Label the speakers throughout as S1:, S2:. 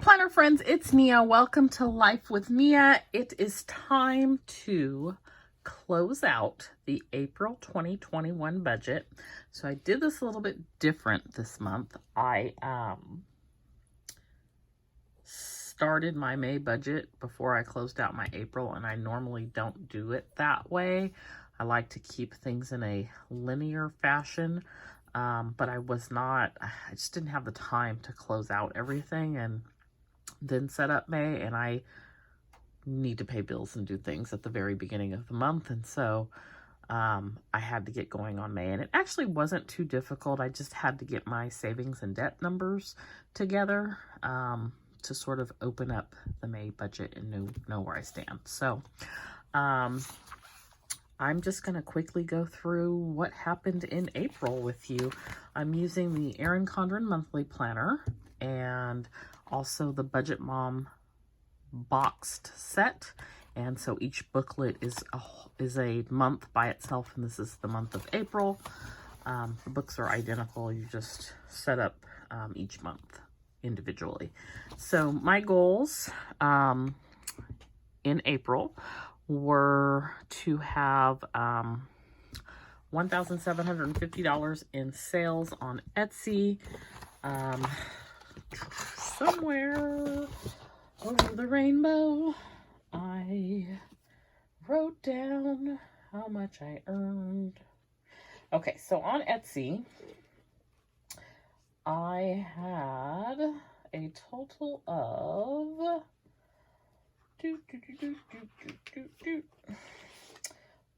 S1: planner friends, it's Nia. Welcome to Life with Nia. It is time to close out the April 2021 budget. So I did this a little bit different this month. I started my May budget before I closed out my April, and I normally don't do it that way. I like to keep things in a linear fashion. But I just didn't have the time to close out everything and then set up May, and I need to pay bills and do things at the very beginning of the month. And so, I had to get going on May, and it actually wasn't too difficult. I just had to get my savings and debt numbers together, to sort of open up the May budget and know where I stand. So, I'm just going to quickly go through what happened in April with you. I'm using the Erin Condren Monthly Planner and also the Budget Mom boxed set. And so each booklet is a month by itself, and this is the month of April. The books are identical. You just set up each month individually. So my goals in April were to have $1,750 in sales on Etsy. Somewhere over the rainbow, I wrote down how much I earned. Okay, so on Etsy, I had a total of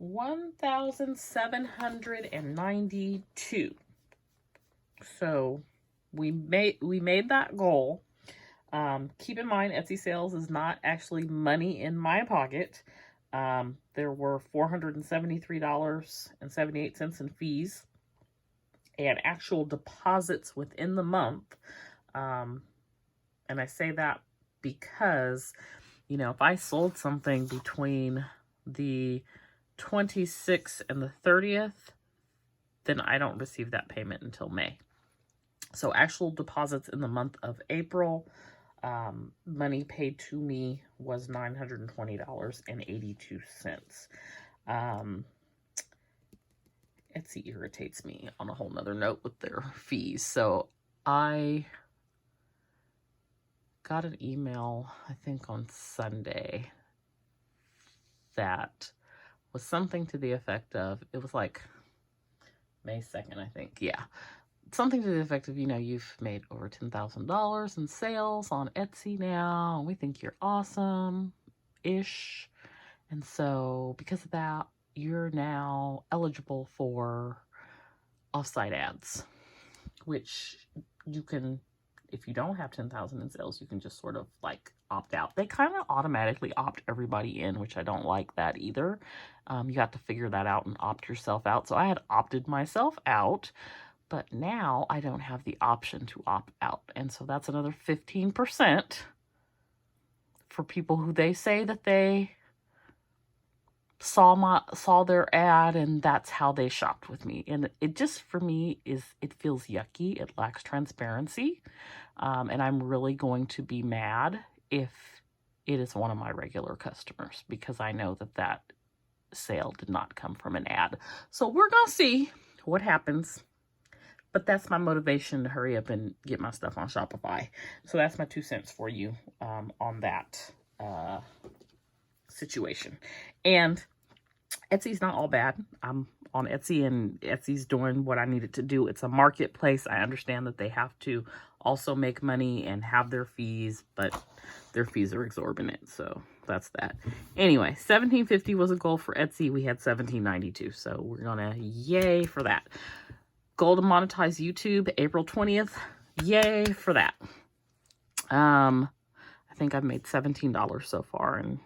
S1: $1,792. So we made that goal. Keep in mind, Etsy sales is not actually money in my pocket. There were $473.78 in fees and actual deposits within the month. And I say that because, you know, if I sold something between the 26th and the 30th, then I don't receive that payment until May. So actual deposits in the month of April, money paid to me was $920.82. Etsy irritates me on a whole nother note with their fees. So I got an email, I think on Sunday, that was something to the effect of, it was like May 2nd, I think. Yeah. Something to the effect of, you know, you've made over $10,000 in sales on Etsy now, and we think you're awesome-ish. And so because of that, you're now eligible for offsite ads, which you can, if you don't have 10,000 in sales, you can just sort of like opt out. They kind of automatically opt everybody in, which I don't like that either. You have to figure that out and opt yourself out. So I had opted myself out, but now I don't have the option to opt out. And so that's another 15% for people who they say that they saw their ad and that's how they shopped with me. And it just, for me, it feels yucky. It lacks transparency. And I'm really going to be mad if it is one of my regular customers, because I know that sale did not come from an ad. So we're going to see what happens. But that's my motivation to hurry up and get my stuff on Shopify. So that's my 2 cents for you on that situation. And Etsy's not all bad. I'm on Etsy, and Etsy's doing what I need it to do. It's a marketplace. I understand that they have to also make money and have their fees, but their fees are exorbitant. So that's that. Anyway, $1,750 was a goal for Etsy. We had $1,792. So we're gonna yay for that. Goal to monetize YouTube, April 20th. Yay for that. I think I've made $17 so far, and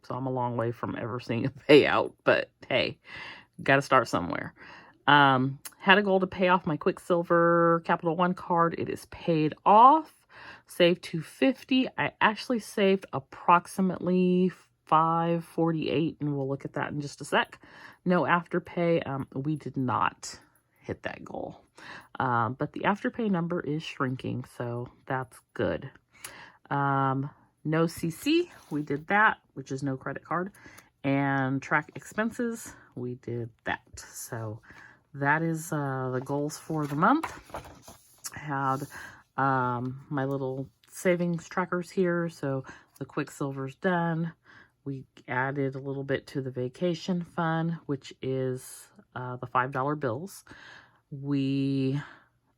S1: so I'm a long way from ever seeing a payout, but hey, got to start somewhere. Had a goal to pay off my Quicksilver Capital One card. It is paid off. Saved $250. I actually saved approximately $548, and we'll look at that in just a sec. No Afterpay. We did not hit that goal. But the Afterpay number is shrinking, so that's good. No CC, we did that, which is no credit card. And track expenses, we did that. So that is the goals for the month. I had my little savings trackers here. So the Quicksilver's done. We added a little bit to the vacation fund, which is the $5 bills. We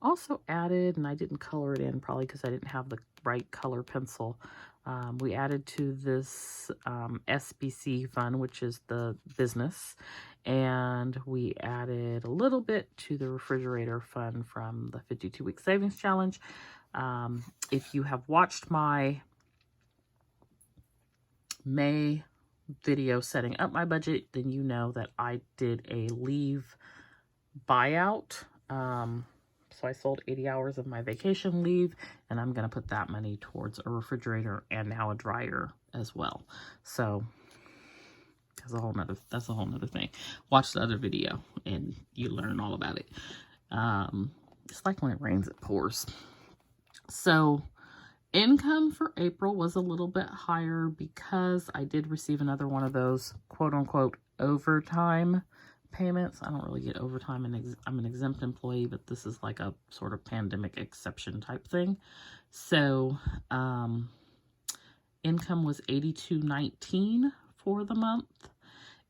S1: also added, and I didn't color it in probably because I didn't have the right color pencil. We added to this SBC fund, which is the business, and we added a little bit to the refrigerator fund from the 52-week savings challenge. If you have watched my May video setting up my budget, then you know that I did a leave buyout. So I sold 80 hours of my vacation leave, and I'm going to put that money towards a refrigerator and now a dryer as well. So that's a whole nother thing. Watch the other video and you learn all about it. It's like when it rains, it pours. So income for April was a little bit higher because I did receive another one of those quote unquote overtime payments. I don't really get overtime, and I'm an exempt employee, but this is like a sort of pandemic exception type thing. So income was $82.19 for the month,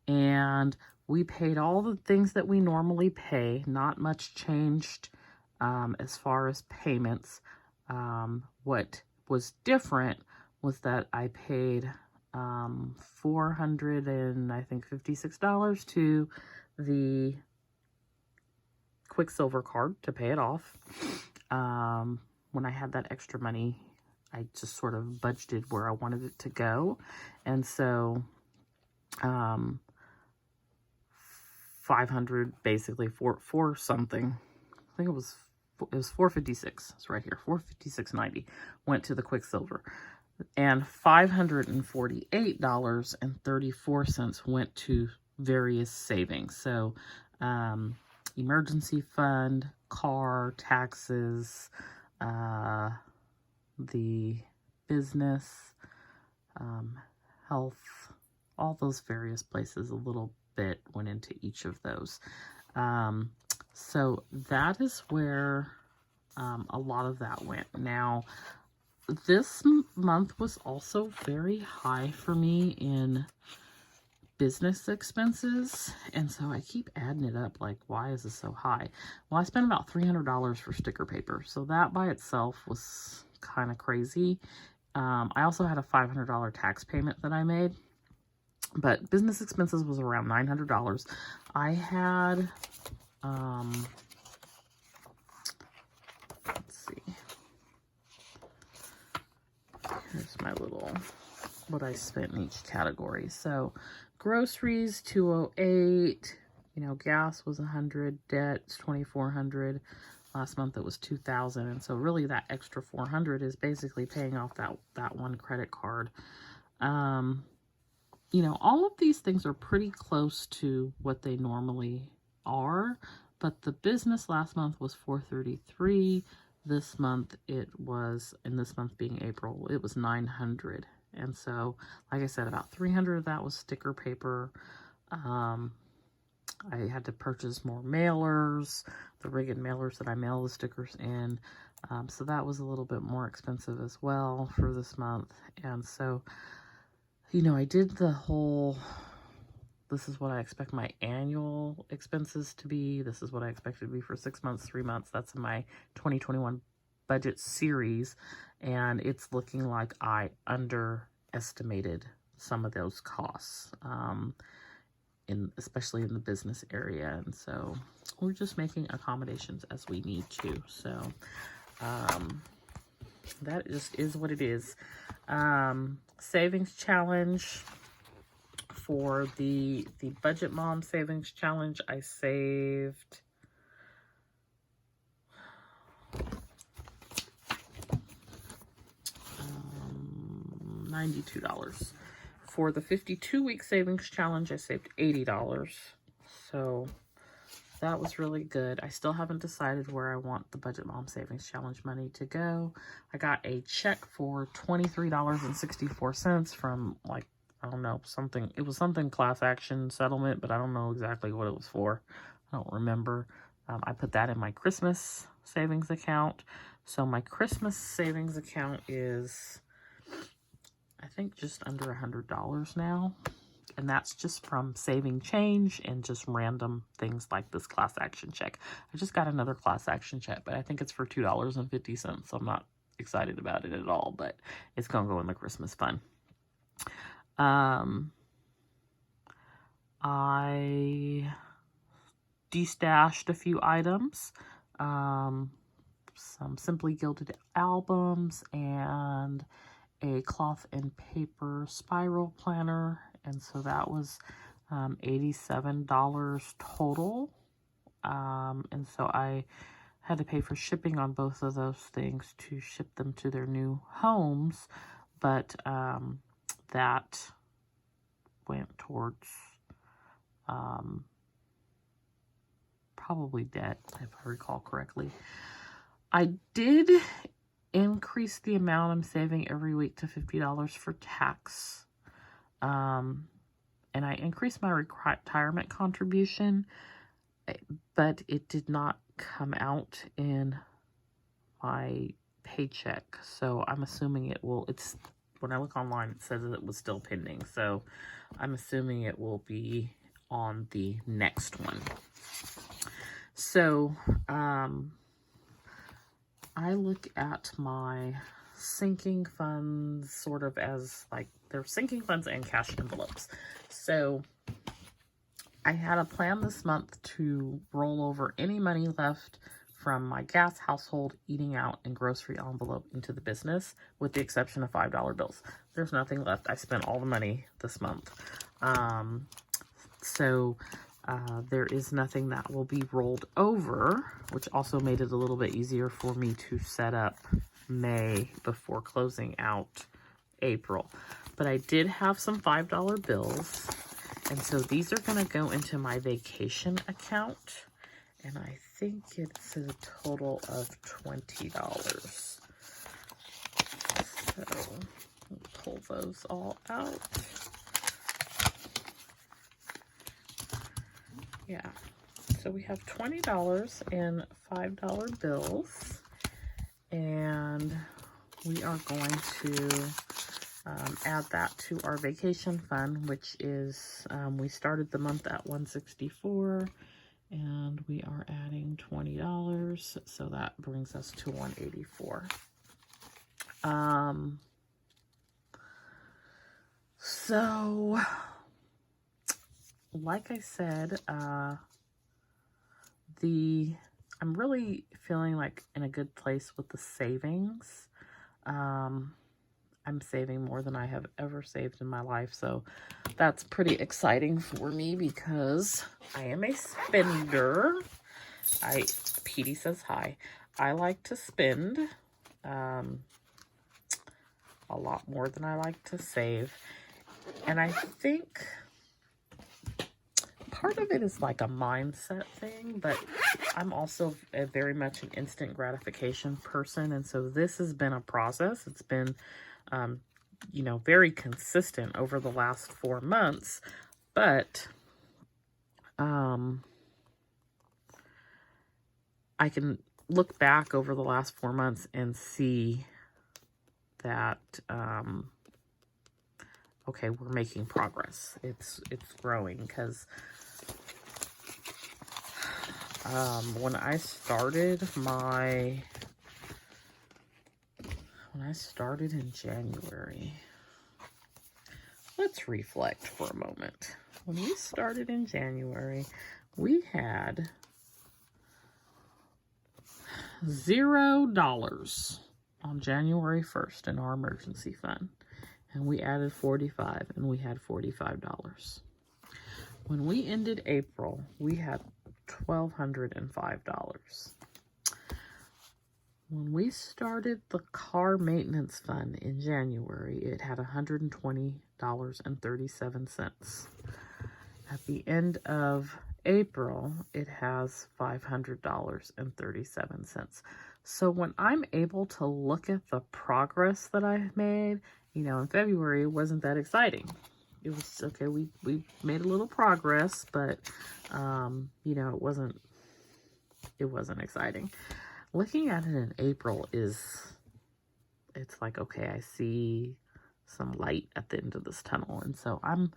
S1: and we paid all the things that we normally pay. Not much changed as far as payments. What was different was that I paid $456 to the Quicksilver card to pay it off. When I had that extra money, I just sort of budgeted where I wanted it to go. And so 500 basically for something. I think it was $456. It's right here. $456.90 went to the Quicksilver. And $548.34 went to various savings. So emergency fund, car, taxes, the business, health, all those various places. A little bit went into each of those. So that is where a lot of that went. Now, this month was also very high for me in business expenses, and so I keep adding it up like, why is this so high? Well, I spent about $300 for sticker paper, so that by itself was kind of crazy. I also had a $500 tax payment that I made, but business expenses was around $900. I had let's see, here's my little what I spent in each category. So groceries, $208, you know, gas was $100, debt $2,400. Last month it was $2,000, and so really that extra $400 is basically paying off that one credit card. You know, all of these things are pretty close to what they normally are, but the business last month was $433. This month it was, and this month being April, it was $900. And so, like I said, about $300 of that was sticker paper. I had to purchase more mailers, the rigged mailers that I mail the stickers in. So that was a little bit more expensive as well for this month. And so, you know, I did the whole, this is what I expect my annual expenses to be. This is what I expect it to be for 6 months, 3 months. That's in my 2021 budget series. And it's looking like I underestimated some of those costs, especially in the business area. And so we're just making accommodations as we need to. So that just is what it is. Savings challenge. For the Budget Mom Savings Challenge, I saved $92. For the 52-week savings challenge, I saved $80. So that was really good. I still haven't decided where I want the Budget Mom Savings Challenge money to go. I got a check for $23.64 from, like, I don't know, something. It was something class action settlement, but I don't know exactly what it was for. I don't remember. I put that in my Christmas savings account. So my Christmas savings account is, I think, just under $100 now. And that's just from saving change and just random things like this class action check. I just got another class action check, but I think it's for $2.50. So I'm not excited about it at all, but it's going to go in the Christmas fund. I destashed a few items, some Simply Gilded albums and a cloth and paper spiral planner, and so that was $87 total, and so I had to pay for shipping on both of those things to ship them to their new homes, but that went towards probably debt, if I recall correctly. I did increase the amount I'm saving every week to $50 for tax. And I increased my retirement contribution, but it did not come out in my paycheck. So I'm assuming it will, when I look online, it says that it was still pending. So I'm assuming it will be on the next one. So, I look at my sinking funds sort of as like they're sinking funds and cash envelopes. So I had a plan this month to roll over any money left from my gas, household, eating out, and grocery envelope into the business, with the exception of $5 bills. There's nothing left. I spent all the money this month. There is nothing that will be rolled over, which also made it a little bit easier for me to set up May before closing out April. But I did have some $5 bills, and so these are going to go into my vacation account, and I think it's a total of $20. So we'll pull those all out. Yeah, so we have $20 in $5 bills, and we are going to add that to our vacation fund, which is, we started the month at $164, and we are adding $20, so that brings us to $184. So, like I said, I'm really feeling like in a good place with the savings. I'm saving more than I have ever saved in my life, so that's pretty exciting for me because I am a spender. Petey says hi. I like to spend a lot more than I like to save, and I think part of it is like a mindset thing, but I'm also very much an instant gratification person, and so this has been a process. It's been very consistent over the last 4 months, but I can look back over the last 4 months and see that, okay, we're making progress. It's growing, because when I started in January, let's reflect for a moment. When we started in January, we had $0 on January 1st in our emergency fund, and we added $45, and we had $45. When we ended April, we had $1,205. When we started the car maintenance fund in January, it had $120.37. At the end of April, it has $500.37. So when I'm able to look at the progress that I've made, you know, in February, it wasn't that exciting. It was okay. We made a little progress, but you know, it wasn't exciting. Looking at it in April it's like, okay, I see some light at the end of this tunnel. And so I'm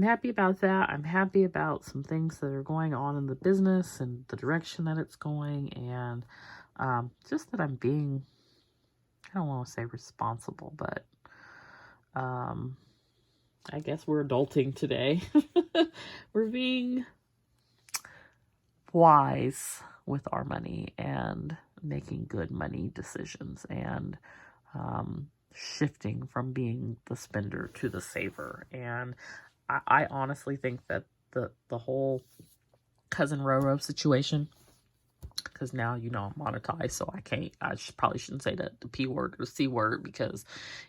S1: happy about that. I'm happy about some things that are going on in the business and the direction that it's going, and just that I'm being, I don't want to say responsible, but I guess we're adulting today. We're being wise with our money and making good money decisions, and shifting from being the spender to the saver. And I honestly think that the whole Cousin Roro situation, because now, you know, I'm monetized, so I probably shouldn't say the P word or the C word, because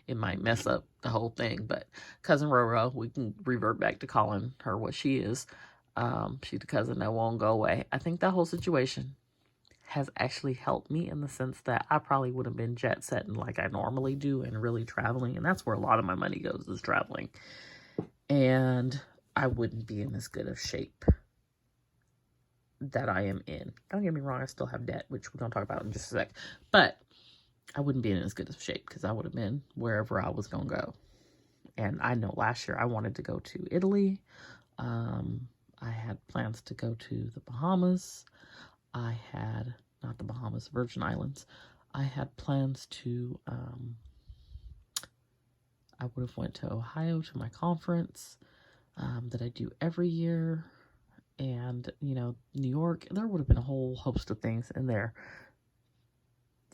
S1: it might mess up the whole thing. But Cousin Roro, we can revert back to calling her what she is. She's the cousin that won't go away. I think that whole situation has actually helped me in the sense that I probably would have been jet setting like I normally do and really traveling. And that's where a lot of my money goes, is traveling. And I wouldn't be in as good of shape that I am in. Don't get me wrong, I still have debt, which we're going to talk about in just a sec. But I wouldn't be in as good of shape because I would have been wherever I was going to go. And I know last year I wanted to go to Italy. I had plans to go to the Bahamas. I had, not the Bahamas, Virgin Islands. I had plans to, I would have went to Ohio to my conference that I do every year. And, you know, New York, there would have been a whole host of things in there.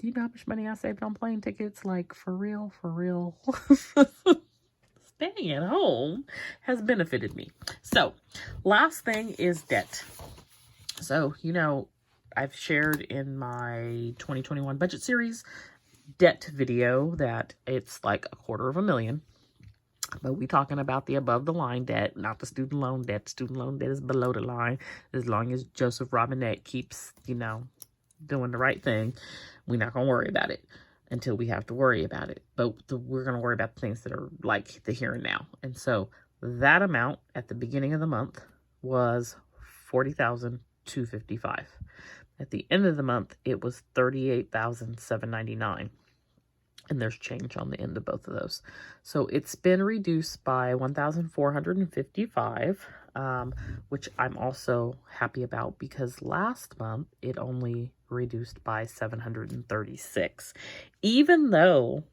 S1: Do you know how much money I saved on plane tickets? Like, for real, for real. Staying at home has benefited me. So, last thing is debt. So, you know, I've shared in my 2021 budget series debt video that it's like $250,000. But we talking about the above the line debt, not the student loan debt. Student loan debt is below the line. As long as Joseph Robinette keeps, you know, doing the right thing, we're not going to worry about it until we have to worry about it. But we're going to worry about the things that are like the here and now. And so that amount at the beginning of the month was $40,255. At the end of the month, it was $38,799. And there's change on the end of both of those. So it's been reduced by $1,455, which I'm also happy about, because last month it only reduced by $736, even though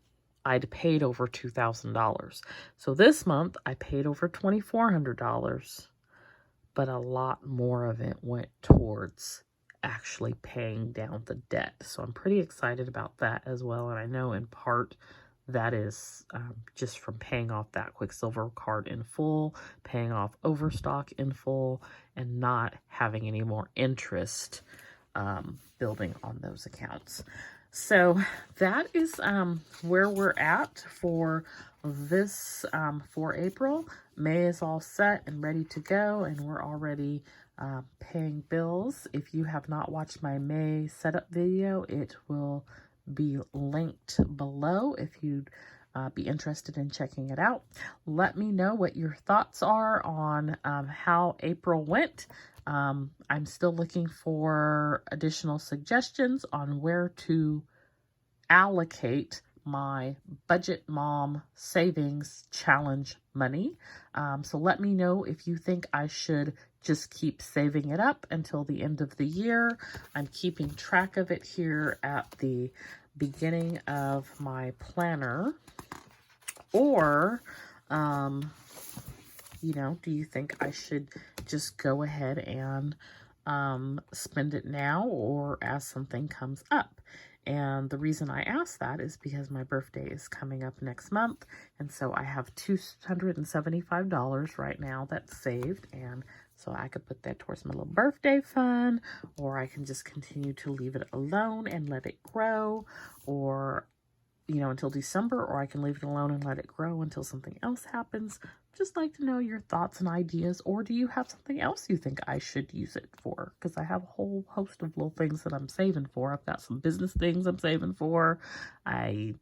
S1: I'd paid over $2,000. So this month I paid over $2,400, but a lot more of it went towards actually paying down the debt. So I'm pretty excited about that as well. And I know in part that is just from paying off that Quicksilver card in full, paying off Overstock in full, and not having any more interest building on those accounts. So that is where we're at for this for April. May is all set and ready to go, and we're already paying bills. If you have not watched my May setup video, it will be linked below if you'd be interested in checking it out. Let me know what your thoughts are on how April went. I'm still looking for additional suggestions on where to allocate my Budget Mom Savings Challenge money. So let me know if you think I should just keep saving it up until the end of the year. I'm keeping track of it here at the beginning of my planner. Or, you know, do you think I should just go ahead and spend it now or as something comes up? And the reason I ask that is because my birthday is coming up next month. And so I have $275 right now that's saved. And so I could put that towards my little birthday fund, or I can just continue to leave it alone and let it grow. Or, until December, or I can leave it alone and let it grow until something else happens. Just like to know your thoughts and ideas, or do you have something else you think I should use it for? Because I have a whole host of little things that I'm saving for. I've got some business things I'm saving for. I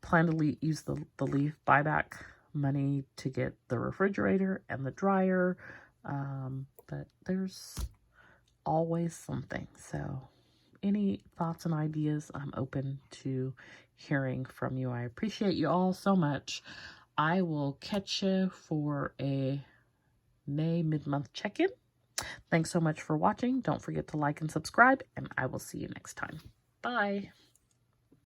S1: plan to use the leaf buyback money to get the refrigerator and the dryer, but there's always something. So any thoughts and ideas, I'm open to hearing from you. I appreciate you all so much. I will catch you for a May mid-month check-in. Thanks so much for watching. Don't forget to like and subscribe, and I will see you next time. Bye.